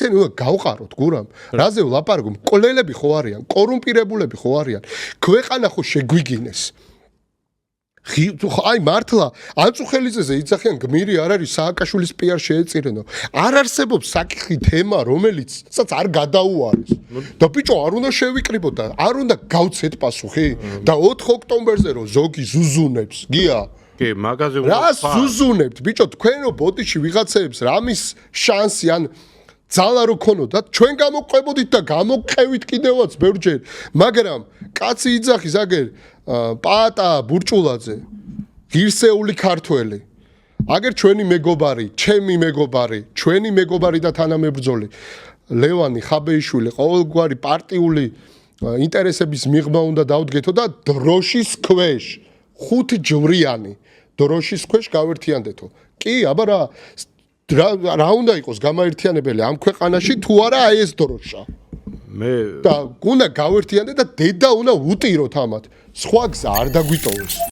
თან უნდა გავყაროთ გურამ რაზე ვლაპარაკობ მკვლელები ხო არიან კორუმპირებულები ხო არიან ქვეყანა ხო შეგვიგინეს აი მართლა ანწუხელიძეზე იძახიან გმირი არ არის სააკაშვილის პიარ შეეწირენო არ არსებობს საკითხი თემა რომელიც სადაც არ გადაუარეს და ბიჭო არ უნდა შევიკრიბოთ და არ უნდა გავცეთ პასუხი და 4 ოქტომბერზე რო ზოგი ზუზუნებს გია კი მაგაზე უნდა რა ზუზუნებთ ბიჭო თქვენო ბოდიში ვიღაცებს რამის შანსი ან ძალა რო ქონოდათ ჩვენ გამოყვებოდით და გამოყევით კიდევაც ბევრჯერ მაგრამ კაცი იძახის აგერ პაატა ბურჭულაძე ღირსეული ქართველი აგერ ჩვენი მეგობარი ჩემი მეგობარი ჩვენი მეგობარი და თანამებრძოლი ლევანი ხაბეიშვილი ყოველგვარი პარტიული ინტერესების მიღმა უნდა დავდგეთო და დროშის ქვეშ 5 ჯვრიანი დროშის ქვეშ გავერთიანდეთო კი აბა რა უნდა იყოს გამაერთიანებელი ამ ქვეყანაში თუ არა აი ეს დროშა მე და უნდა გავერთიანდეთ და დედა უნდა უტიროთ ამათ სხვა გზა არ დაგვიტოვოს